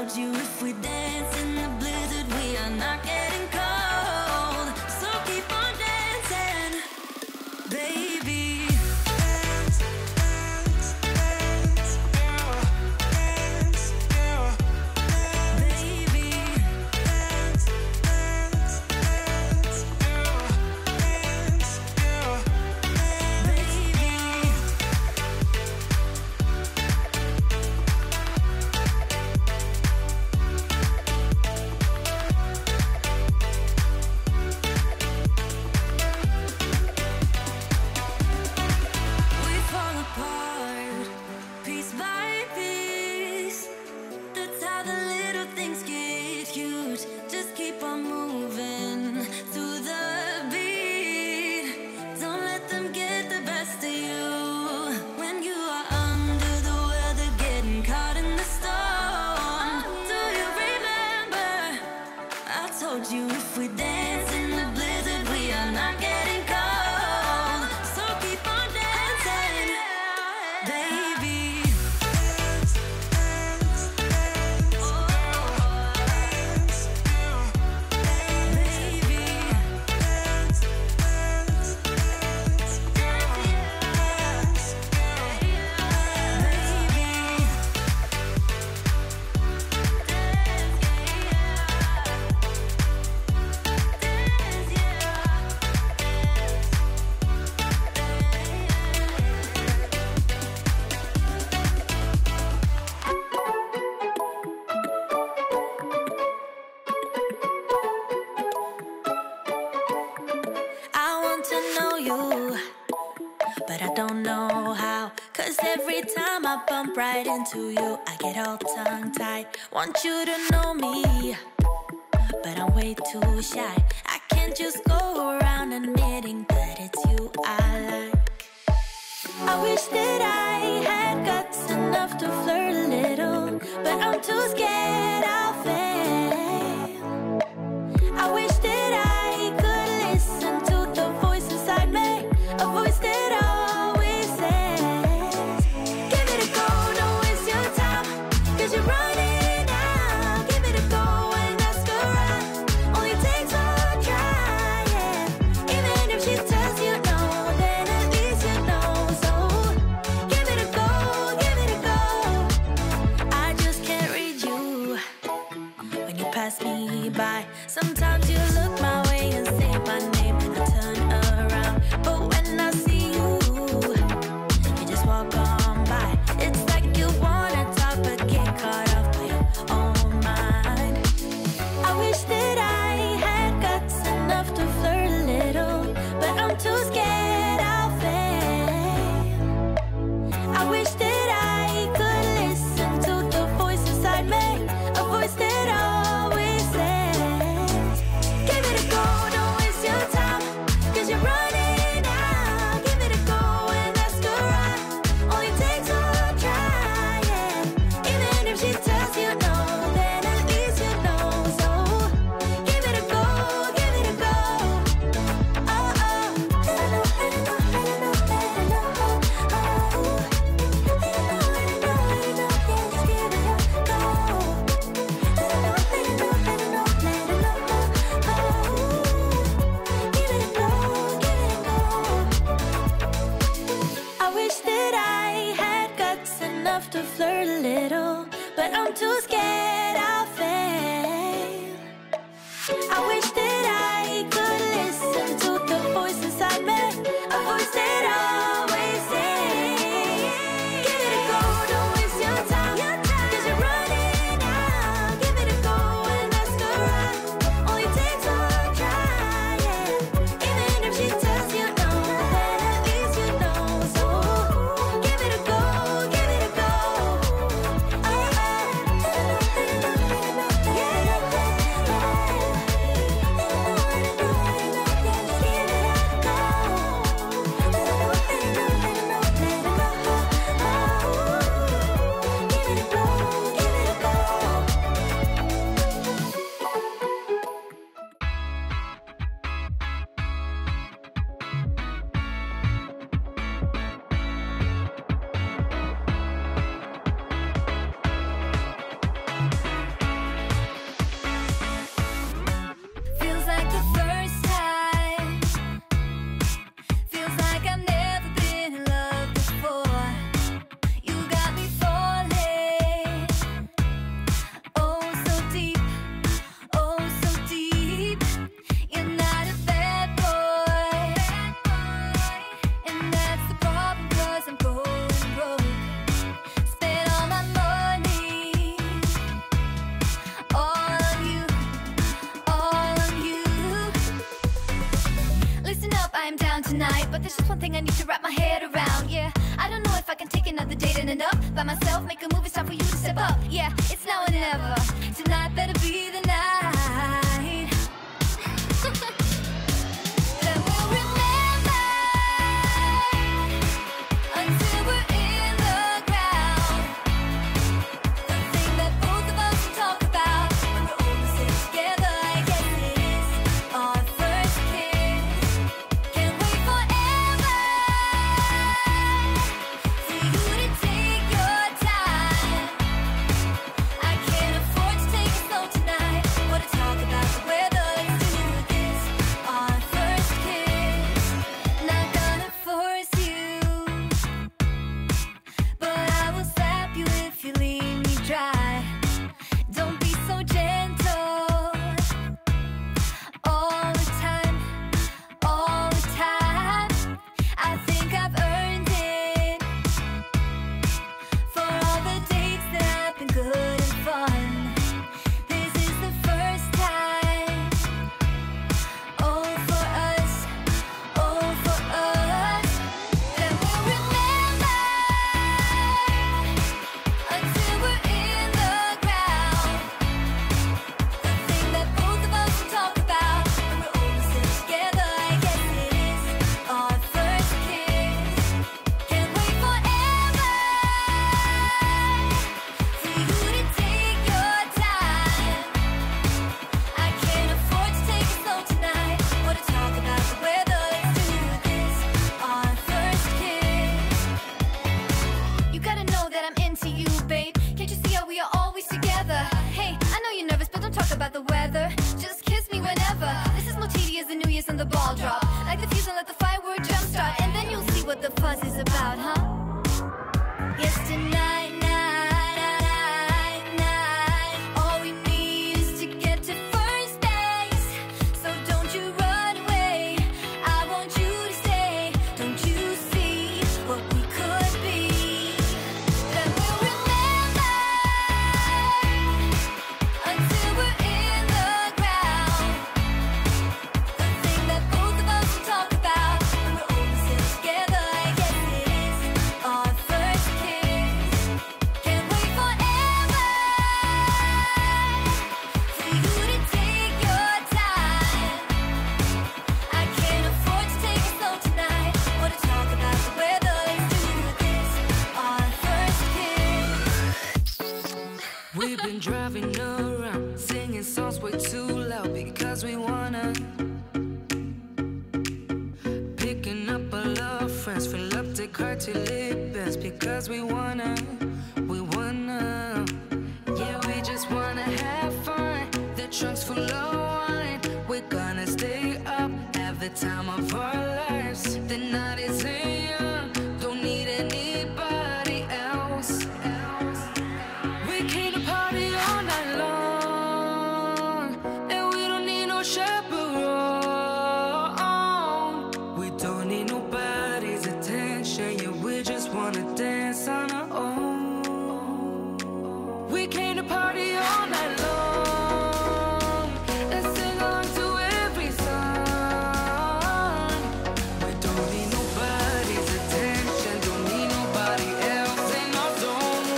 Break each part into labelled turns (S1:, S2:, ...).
S1: told you if we dance in the blizzard, we are not getting cold. So keep on dancing, baby. Dance, dance, dance, yeah. Dance, yeah. Baby. Dance, dance, dance, yeah. Dance, yeah. Baby. We fall apart, piece by piece. That's how the little things get huge. Just keep on moving to the beat. Don't let them get the best of you. When you are under the weather, getting caught in the storm. Do you remember? I told you if we dance in the blizzard, we are not getting cold. So keep on dancing, baby. Dance, dance, dance, oh, dance, yeah. Baby. Dance, dance, dance, yeah. Dance, yeah. Baby. I want to know you, but I don't know how. 'Cause every time I bump right into you, I get all tongue-tied. Want you to know me, but I'm way too shy. I can't just go around admitting that it's you I like. I wish that I had guts enough to flirt a little, but I'm too scared I'll fail. I wish that I could listen to the voice inside me, a voice that always says, give it a go, don't waste your time, 'cause you're running out. Give it a go and ask around, only takes one try, yeah. Even if she tells you no, then at least you know. So give it a go, give it a go. I just can't read you when you pass me by. Sometimes you look my way and say my name and I turn around, but when I see you, you just walk on by. It's like you wanna talk but get caught up by your own mind. I wish that I had guts enough to flirt a little, but I'm too scared I'll fail. I wish that I could listen to the voice inside me, a voice that always says, give it a go, don't waste your time, 'cause you're running out. Give it a go and ask around, only takes one try, yeah. Even if she tells you no, then at least you know. So give it a go, give it a go. Oh, oh. I wish that I had guts enough to flirt a little, but I'm too scared I'll fail. I wish that I could listen to the voice inside me, a voice that always says, give it a go, don't waste your time, 'cause you're running out. Give it a go and ask around, only takes one try, yeah. Even if she tells you no, then at least you know. So give it a go, give it a go. Oh, oh. but there's just one thing I need to wrap my head around. Yeah, I don't know if I can take another date and end up by myself. Make a move, it's time for you to step up. Yeah, it's now or never. Tonight better be the night. That we'll remember until we're in the ground. The thing that both of us will talk about when we're all sitting together. I guess it is our first kiss. Can't wait forever for you to take your time. I can't afford to take it slow tonight or to talk about the weather. Let's do this, our first kiss. Not gonna force you, but I will slap you if you leave me dry. Don't be so gentle all the time, all the time. I think I've earned it for all the dates that have been good and fun. This is the first time. Oh, for us, that we'll remember until we're in the ground. The thing that both of us will talk about when we're all sitting together. I guess it is our first kiss. Can't wait forever for you to take your time. I can't afford to take it slow tonight or to talk about the weather. Let's do this, our first kiss. You gotta know that I'm into you, babe. Can't you see how we are always together? Hey, I know you're nervous, but don't talk about the weather. Just kiss me whenever. This is Motiti as the New Year's and the ball drop. Like the fuse and let the firework jumpstart, and then you'll see what the fuzz is about, huh? Yes, tonight, night. All we need is to get to first base. So don't you run away. I want you to stay. Don't you see what we could be? That we'll remember until we're in the ground. The thing that both of us will talk about when we're all sitting together. I guess it is our first kiss. Can't wait forever for you to take your time. I can't afford to take it slow tonight or to talk about the weather. Let's do this, our first kiss.
S2: We've been driving around, singing songs way too loud because we wanna. Picking up all our friends, fill up the car till it bends because we wanna. Yeah, we just wanna have fun. The trunk's full of wine. We're gonna stay up, have the time of our lives. The night is young, don't need anybody else. We came to party all night long, and we don't need no chaperone. We don't need nobody's attention, yeah, we just wanna dance on our own. We came to party all night long and sing along to every song. We don't need nobody's attention, don't need nobody else in our zone.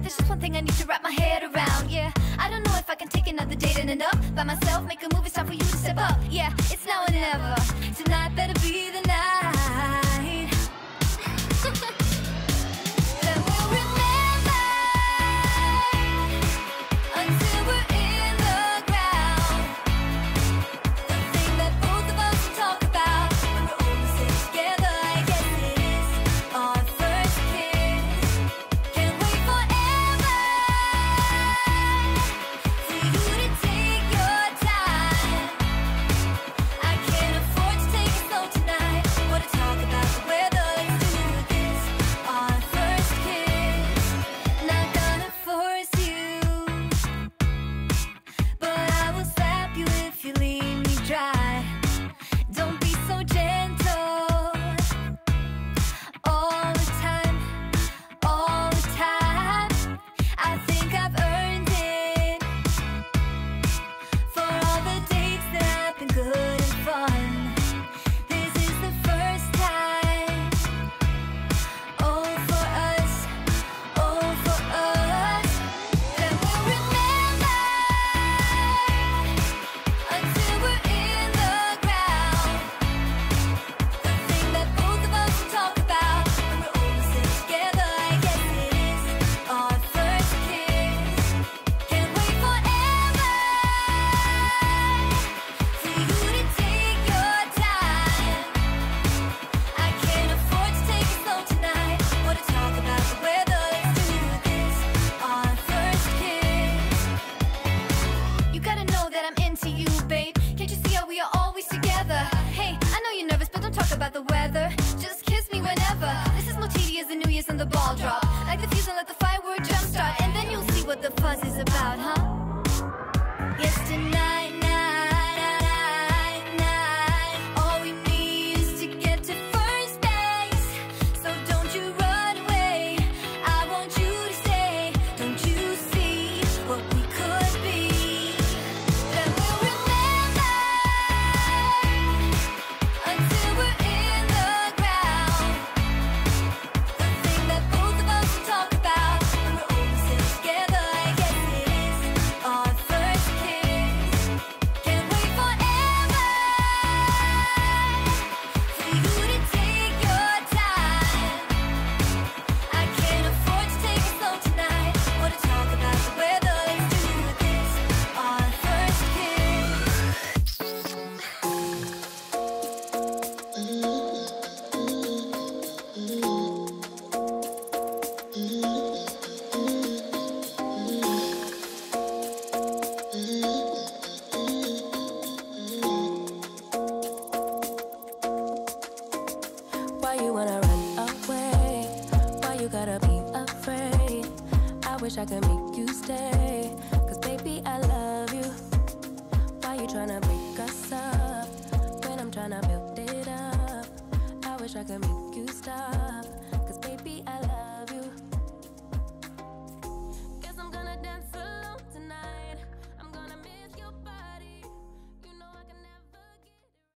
S1: There's just one thing I need to wrap my head around, yeah. I don't know if I can take another date and end up by myself. Make a move, it's time for you to step up, yeah. It's now or never. Tonight better be the night. Then we'll remember until we're in the ground. The thing that both of us talk about when we're almost together. I guess it is our first kiss. Can't wait forever for you to take your time. I can't afford to take it slow tonight. Want to talk about the weather? Let's do this. Our first kiss. Not gonna force you, but I will slap you if you leave me dry. Don't be so gentle all the time, all the time. I think I've earned it for all the dates that have been good and fun. This is the first time. Oh, for us, oh, for us. Then we'll remember until we're in the ground. The thing that both of us talk about when we're almost together. I guess it is our first kiss. Can't wait forever for you to take your time. I can't afford to take it slow tonight. Want to talk about the weather? Let's do this. Our first kiss. You gotta know that I'm into you, babe. Can't you see how we are always together? Hey, I know you're nervous, but don't talk about the weather. Just kiss me whenever. This is more tedious than New Year's and the ball drop. Like the fuse and let the firework jumpstart, and then you'll see what the fuzz is about, huh? Yes, tonight, night. All we need is to get to first base. So don't you run away. I want you to stay. Don't you see what we could be? Then we'll remember until we're in the ground. The thing that both of us talk about when we're almost together. I guess it is our first kiss. Can't wait forever for you to take your time. I can't afford to take it slow tonight. Want to talk about the weather? Let's do this. Our first kiss.
S3: Why you wanna run away? Why you gotta be afraid? I wish I could make you stay, 'cause baby I love you. Why you tryna break us up when I'm tryna build it up? I wish I could make you stop, 'cause baby I love you.